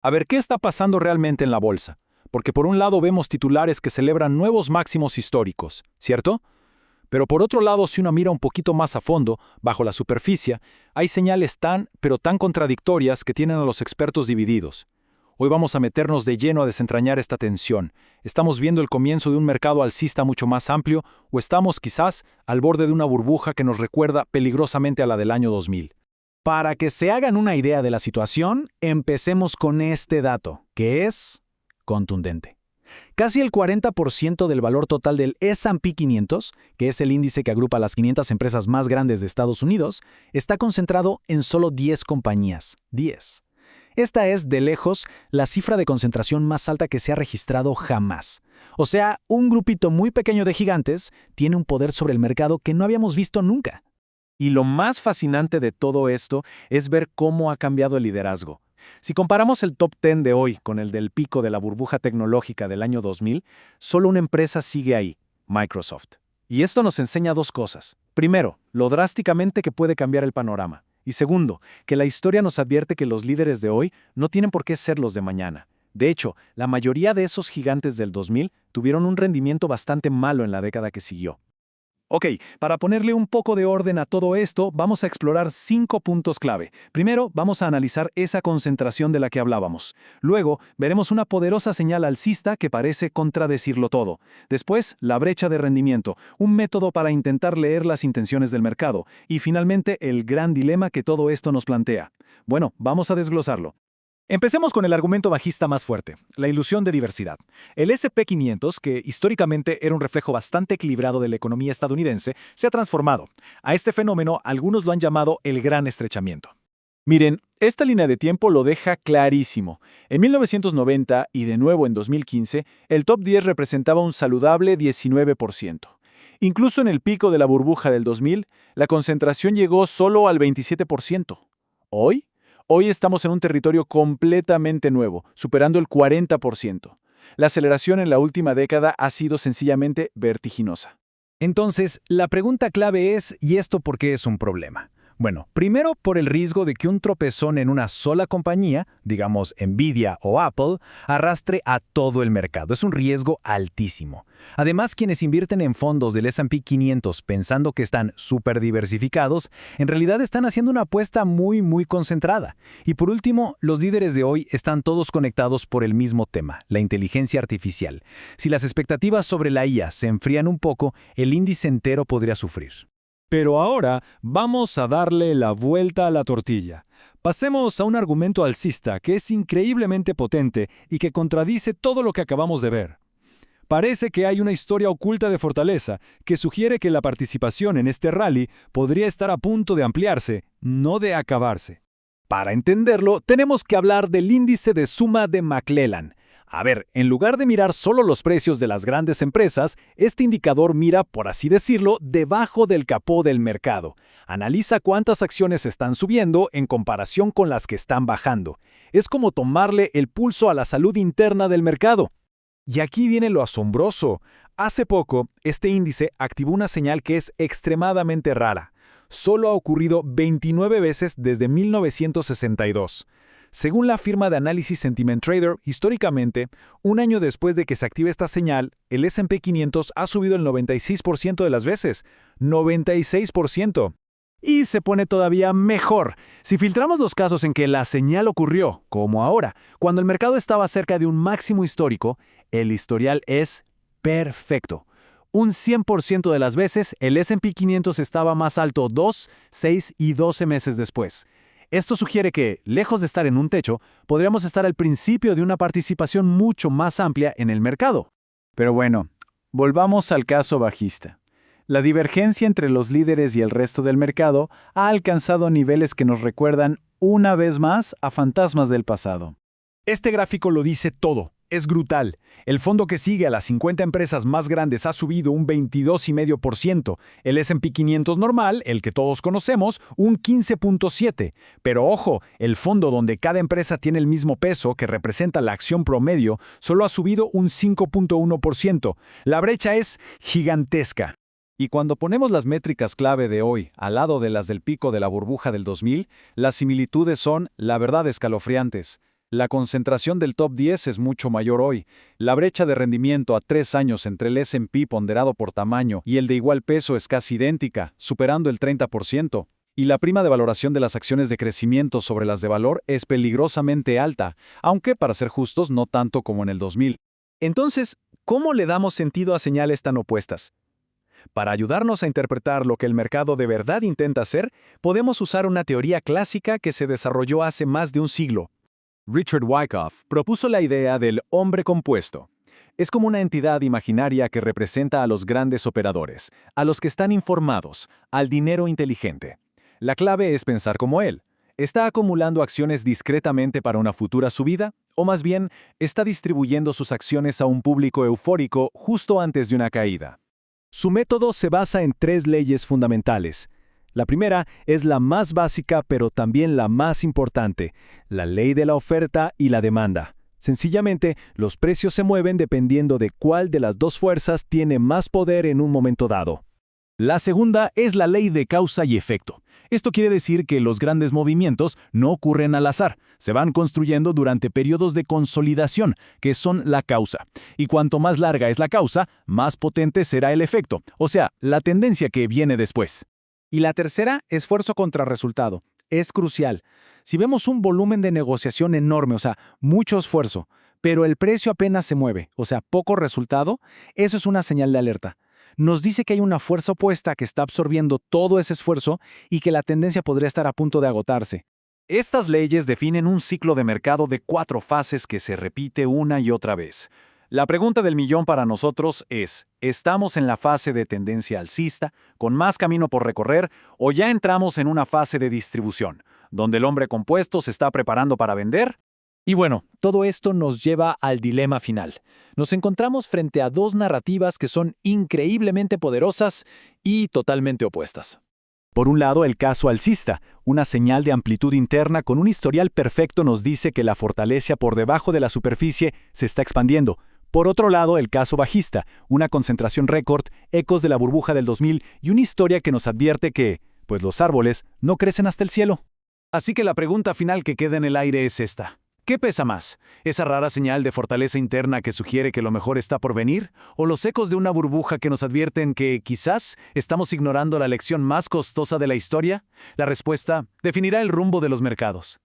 A ver, ¿qué está pasando realmente en la bolsa? Porque por un lado vemos titulares que celebran nuevos máximos históricos, ¿cierto? Pero por otro lado, si uno mira un poquito más a fondo, bajo la superficie, hay señales pero tan contradictorias que tienen a los expertos divididos. Hoy vamos a meternos de lleno a desentrañar esta tensión. ¿Estamos viendo el comienzo de un mercado alcista mucho más amplio o estamos quizás al borde de una burbuja que nos recuerda peligrosamente a la del año 2000? Para que se hagan una idea de la situación, empecemos con este dato, que es contundente. Casi el 40% del valor total del S&P 500, que es el índice que agrupa las 500 empresas más grandes de Estados Unidos, está concentrado en solo 10 compañías. 10. Esta es, de lejos, la cifra de concentración más alta que se ha registrado jamás. O sea, un grupito muy pequeño de gigantes tiene un poder sobre el mercado que no habíamos visto nunca. Y lo más fascinante de todo esto es ver cómo ha cambiado el liderazgo. Si comparamos el top 10 de hoy con el del pico de la burbuja tecnológica del año 2000, solo una empresa sigue ahí, Microsoft. Y esto nos enseña dos cosas. Primero, lo drásticamente que puede cambiar el panorama. Y segundo, que la historia nos advierte que los líderes de hoy no tienen por qué ser los de mañana. De hecho, la mayoría de esos gigantes del 2000 tuvieron un rendimiento bastante malo en la década que siguió. Ok, para ponerle un poco de orden a todo esto, vamos a explorar 5 puntos clave. Primero, vamos a analizar esa concentración de la que hablábamos. Luego, veremos una poderosa señal alcista que parece contradecirlo todo. Después, la brecha de rendimiento, un método para intentar leer las intenciones del mercado. Y finalmente, el gran dilema que todo esto nos plantea. Bueno, vamos a desglosarlo. Empecemos con el argumento bajista más fuerte, la ilusión de diversidad. El S&P 500, que históricamente era un reflejo bastante equilibrado de la economía estadounidense, se ha transformado. A este fenómeno algunos lo han llamado el gran estrechamiento. Miren, esta línea de tiempo lo deja clarísimo. En 1990 y de nuevo en 2015, el top 10 representaba un saludable 19%. Incluso en el pico de la burbuja del 2000, la concentración llegó solo al 27%. Hoy estamos en un territorio completamente nuevo, superando el 40%. La aceleración en la última década ha sido sencillamente vertiginosa. Entonces, la pregunta clave es, ¿y esto por qué es un problema? Bueno, primero por el riesgo de que un tropezón en una sola compañía, digamos Nvidia o Apple, arrastre a todo el mercado. Es un riesgo altísimo. Además, quienes invierten en fondos del S&P 500 pensando que están súper diversificados, en realidad están haciendo una apuesta muy concentrada. Y por último, los líderes de hoy están todos conectados por el mismo tema, la inteligencia artificial. Si las expectativas sobre la IA se enfrían un poco, el índice entero podría sufrir. Pero ahora vamos a darle la vuelta a la tortilla. Pasemos a un argumento alcista que es increíblemente potente y que contradice todo lo que acabamos de ver. Parece que hay una historia oculta de fortaleza que sugiere que la participación en este rally podría estar a punto de ampliarse, no de acabarse. Para entenderlo, tenemos que hablar del índice de suma de McClellan. A ver, en lugar de mirar solo los precios de las grandes empresas, este indicador mira, por así decirlo, debajo del capó del mercado. Analiza cuántas acciones están subiendo en comparación con las que están bajando. Es como tomarle el pulso a la salud interna del mercado. Y aquí viene lo asombroso. Hace poco, este índice activó una señal que es extremadamente rara. Solo ha ocurrido 29 veces desde 1962. Según la firma de análisis Sentiment Trader, históricamente, un año después de que se active esta señal, el S&P 500 ha subido el 96% de las veces. ¡96%! Y se pone todavía mejor. Si filtramos los casos en que la señal ocurrió, como ahora, cuando el mercado estaba cerca de un máximo histórico, el historial es perfecto. Un 100% de las veces, el S&P 500 estaba más alto 2, 6 y 12 meses después. Esto sugiere que, lejos de estar en un techo, podríamos estar al principio de una participación mucho más amplia en el mercado. Pero bueno, volvamos al caso bajista. La divergencia entre los líderes y el resto del mercado ha alcanzado niveles que nos recuerdan una vez más a fantasmas del pasado. Este gráfico lo dice todo. Es brutal. El fondo que sigue a las 50 empresas más grandes ha subido un 22,5%. El S&P 500 normal, el que todos conocemos, un 15,7%. Pero ojo, el fondo donde cada empresa tiene el mismo peso, que representa la acción promedio, solo ha subido un 5,1%. La brecha es gigantesca. Y cuando ponemos las métricas clave de hoy al lado de las del pico de la burbuja del 2000, las similitudes son, la verdad, escalofriantes. La concentración del top 10 es mucho mayor hoy. La brecha de rendimiento a 3 años entre el S&P ponderado por tamaño y el de igual peso es casi idéntica, superando el 30%. Y la prima de valoración de las acciones de crecimiento sobre las de valor es peligrosamente alta, aunque, para ser justos, no tanto como en el 2000. Entonces, ¿cómo le damos sentido a señales tan opuestas? Para ayudarnos a interpretar lo que el mercado de verdad intenta hacer, podemos usar una teoría clásica que se desarrolló hace más de un siglo. Richard Wyckoff propuso la idea del hombre compuesto. Es como una entidad imaginaria que representa a los grandes operadores, a los que están informados, al dinero inteligente. La clave es pensar como él. ¿Está acumulando acciones discretamente para una futura subida? O más bien, ¿está distribuyendo sus acciones a un público eufórico justo antes de una caída? Su método se basa en 3 leyes fundamentales. La primera es la más básica pero también la más importante, la ley de la oferta y la demanda. Sencillamente, los precios se mueven dependiendo de cuál de las dos fuerzas tiene más poder en un momento dado. La segunda es la ley de causa y efecto. Esto quiere decir que los grandes movimientos no ocurren al azar, se van construyendo durante periodos de consolidación, que son la causa. Y cuanto más larga es la causa, más potente será el efecto, o sea, la tendencia que viene después. Y la tercera, esfuerzo contra resultado. Es crucial. Si vemos un volumen de negociación enorme, o sea, mucho esfuerzo, pero el precio apenas se mueve, o sea, poco resultado, eso es una señal de alerta. Nos dice que hay una fuerza opuesta que está absorbiendo todo ese esfuerzo y que la tendencia podría estar a punto de agotarse. Estas leyes definen un ciclo de mercado de 4 fases que se repite una y otra vez. La pregunta del millón para nosotros es, ¿estamos en la fase de tendencia alcista, con más camino por recorrer, o ya entramos en una fase de distribución, donde el hombre compuesto se está preparando para vender? Y bueno, todo esto nos lleva al dilema final. Nos encontramos frente a 2 narrativas que son increíblemente poderosas y totalmente opuestas. Por un lado, el caso alcista, una señal de amplitud interna con un historial perfecto nos dice que la fortaleza por debajo de la superficie se está expandiendo. Por otro lado, el caso bajista, una concentración récord, ecos de la burbuja del 2000 y una historia que nos advierte que, pues los árboles no crecen hasta el cielo. Así que la pregunta final que queda en el aire es esta. ¿Qué pesa más? ¿Esa rara señal de fortaleza interna que sugiere que lo mejor está por venir? ¿O los ecos de una burbuja que nos advierten que, quizás, estamos ignorando la lección más costosa de la historia? La respuesta definirá el rumbo de los mercados.